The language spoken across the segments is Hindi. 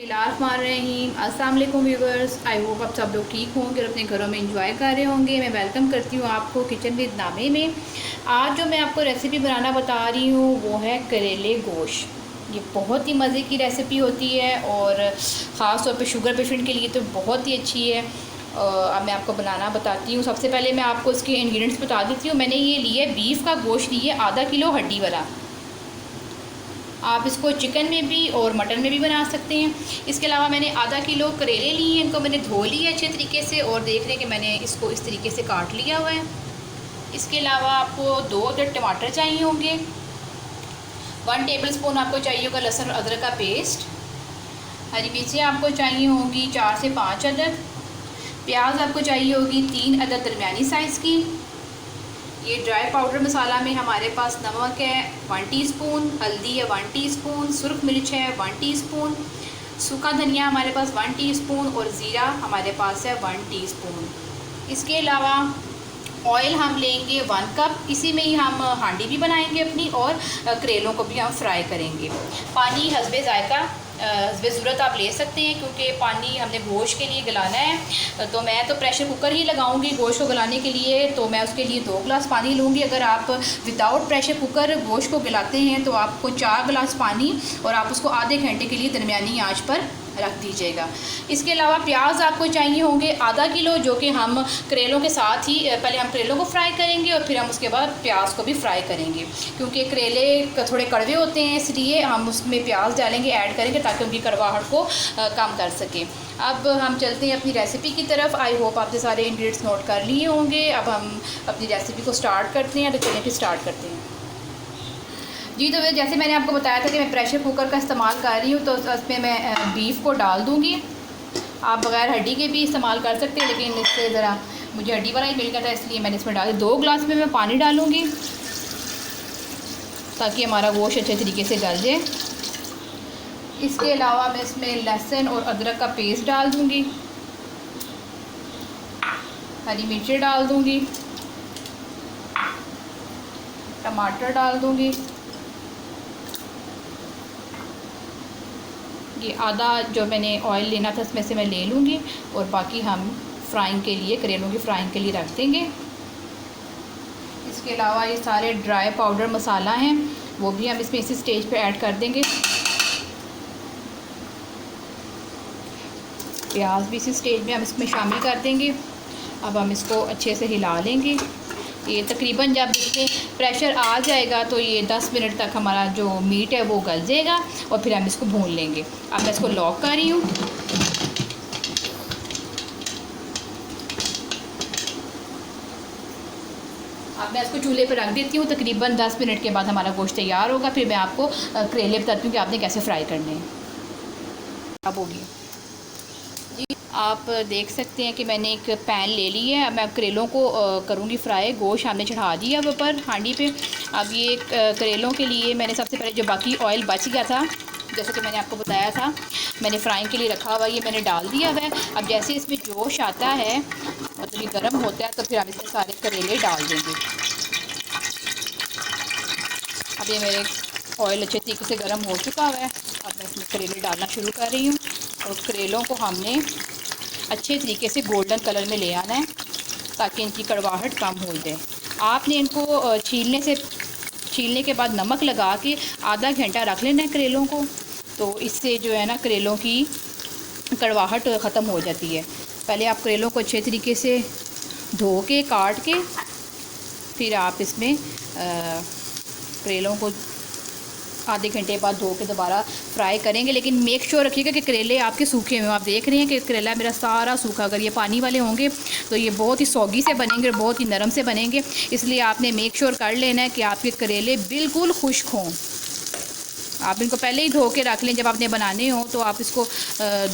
बिस्मिल्लाहिर्रहमानिर्रहीम। अस्सलाम वालेकुम व्यूवर्स, आई होप आप सब लोग ठीक होंगे और अपने घरों में इंजॉय कर रहे होंगे। मैं वेलकम करती हूँ आपको किचन विद नामे में। आज जो मैं आपको रेसिपी बनाना बता रही हूँ वो है करेले गोश्त। ये बहुत ही मज़े की रेसिपी होती है और ख़ास तौर पे शुगर पेशेंट के लिए तो बहुत ही अच्छी है। अब मैं आपको बनाना बताती हूँ। सबसे पहले मैं आपको इसके इंग्रेडिएंट्स बता देती हूँ। मैंने ये लिया है बीफ का गोश्त, लिए आधा किलो हड्डी वाला। आप इसको चिकन में भी और मटन में भी बना सकते हैं। इसके अलावा मैंने आधा किलो करेले लिए हैं, इनको मैंने धो लिए अच्छे तरीके से और देख रहे हैं कि मैंने इसको इस तरीके से काट लिया हुआ है। इसके अलावा आपको 2 अदद टमाटर चाहिए होंगे, 1 टेबलस्पून आपको चाहिए होगा लहसुन और अदरक का पेस्ट, हरी मिर्चियाँ आपको चाहिए होंगी 4 से 5 अदद, प्याज आपको चाहिए होगी 3 अदद दरमियानी साइज़ की। ये ड्राई पाउडर मसाला में हमारे पास नमक है 1 टीस्पून, हल्दी है 1 टीस्पून, सुरख मिर्च है 1 टीस्पून, सूखा धनिया हमारे पास 1 टीस्पून और ज़ीरा हमारे पास है 1 टीस्पून। इसके अलावा ऑयल हम लेंगे 1 कप। इसी में ही हम हांडी भी बनाएंगे अपनी और करेलों को भी हम फ्राई करेंगे। पानी हस्बे ज़ायक़ा हस्बे ज़रूरत आप ले सकते हैं, क्योंकि पानी हमने गोश्त के लिए गलाना है। तो मैं तो प्रेशर कुकर ही लगाऊंगी गोश्त को गलाने के लिए, तो मैं उसके लिए 2 गिलास पानी लूँगी। अगर आप विदाउट प्रेशर कुकर गोश्त को गलाते हैं तो आपको 4 गिलास पानी और आप उसको आधे घंटे के लिए दरमियानी आंच पर रख दीजिएगा। इसके अलावा प्याज आपको चाहिए होंगे आधा किलो, जो कि हम करेलों के साथ ही पहले हम करेलों को फ्राई करेंगे और फिर हम उसके बाद प्याज को भी फ्राई करेंगे, क्योंकि करेले थोड़े कड़वे होते हैं, इसलिए हम उसमें प्याज डालेंगे, ऐड करेंगे ताकि उनकी कड़वाहट को कम कर सकें। अब हम चलते हैं अपनी रेसिपी की तरफ। आई होप आपने सारे इंग्रेडिएंट्स नोट कर लिए होंगे। अब हम अपनी रेसिपी को स्टार्ट करते हैं, तो चलिए फिर स्टार्ट करते हैं। जी, तो जैसे मैंने आपको बताया था कि मैं प्रेशर कुकर का इस्तेमाल कर रही हूँ, तो उसमें मैं बीफ को डाल दूँगी। आप बग़ैर हड्डी के भी इस्तेमाल कर सकते हैं, लेकिन इससे ज़रा मुझे हड्डी वाला ही मिल गया था, इसलिए मैंने इसमें डाल 2 गिलास में मैं पानी डालूँगी ताकि हमारा गोश्त अच्छे तरीके से गल जाए। इसके अलावा मैं इसमें लहसुन और अदरक का पेस्ट डाल दूँगी, हरी मिर्चें डाल दूँगी, टमाटर डाल दूँगी। ये आधा जो मैंने ऑयल लेना था इसमें से मैं ले लूँगी और बाकी हम फ्राइंग के लिए, करेलों की फ्राइंग के लिए रख देंगे। इसके अलावा ये सारे ड्राई पाउडर मसाला हैं, वो भी हम इसमें इसी स्टेज पे ऐड कर देंगे। प्याज भी इसी स्टेज में हम इसमें शामिल कर देंगे। अब हम इसको अच्छे से हिला लेंगे। ये तकरीबन जब इसमें प्रेशर आ जाएगा तो ये 10 मिनट तक हमारा जो मीट है वो गल जाएगा और फिर हम इसको भून लेंगे। अब मैं इसको लॉक कर रही हूँ। अब मैं इसको चूल्हे पर रख देती हूँ। तकरीबन 10 मिनट के बाद हमारा गोश्त तैयार होगा। फिर मैं आपको करेले बताती हूँ कि आपने कैसे फ्राई करने हैं। अब होगी जी, आप देख सकते हैं कि मैंने एक पैन ले ली है। अब मैं करेलों को करूँगी फ्राई। गोश्त हमने चढ़ा दिया अब ऊपर हांडी पे। अब ये करेलों के लिए मैंने सबसे पहले जो बाकी ऑयल बच गया था, जैसे कि मैंने आपको बताया था, मैंने फ्राइंग के लिए रखा हुआ, ये मैंने डाल दिया हुआ है। अब जैसे इसमें जोश आता है, मतलब ये गर्म होता है, तो फिर हम इसमें सारे करेले डाल देंगे। अब ये मेरे ऑयल अच्छे तरीके से गर्म हो चुका हुआ है। अब मैं इसमें करेले डालना शुरू कर रही हूँ और करेलों को हमने अच्छे तरीके से गोल्डन कलर में ले आना है ताकि इनकी कड़वाहट कम हो जाए। आपने इनको छीलने के बाद नमक लगा के आधा घंटा रख लेना है करेलों को, तो इससे जो है ना करेलों की कड़वाहट ख़त्म हो जाती है। पहले आप करेलों को अच्छे तरीके से धो के काट के फिर आप इसमें करेलों को आधे घंटे बाद धो के दोबारा फ्राई करेंगे, लेकिन मेक श्योर रखिएगा कि करेले आपके सूखे हुए। आप देख रहे हैं कि करेला मेरा सारा सूखा। अगर ये पानी वाले होंगे तो ये बहुत ही सौगी से बनेंगे और बहुत ही नरम से बनेंगे, इसलिए आपने मेक श्योर कर लेना है कि आपके करेले बिल्कुल खुश्क हों। आप इनको पहले ही धो के रख लें। जब आपने बनाने हो तो आप इसको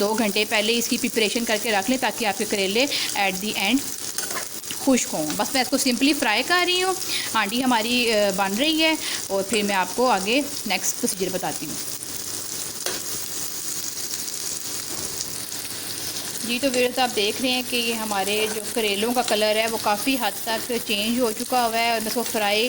2 घंटे पहले इसकी प्रिपरेशन करके रख लें ताकि आपके करेले एट दी एंड खुश्क हों। बस मैं इसको सिंपली फ्राई कर रही हूँ। हांडी हमारी बन रही है और फिर मैं आपको आगे नेक्स्ट प्रोसीजर बताती हूँ। जी, तो व्यूअर्स आप देख रहे हैं कि ये हमारे जो करेलों का कलर है वो काफ़ी हद तक चेंज हो चुका हुआ है और मैं इसको फ्राई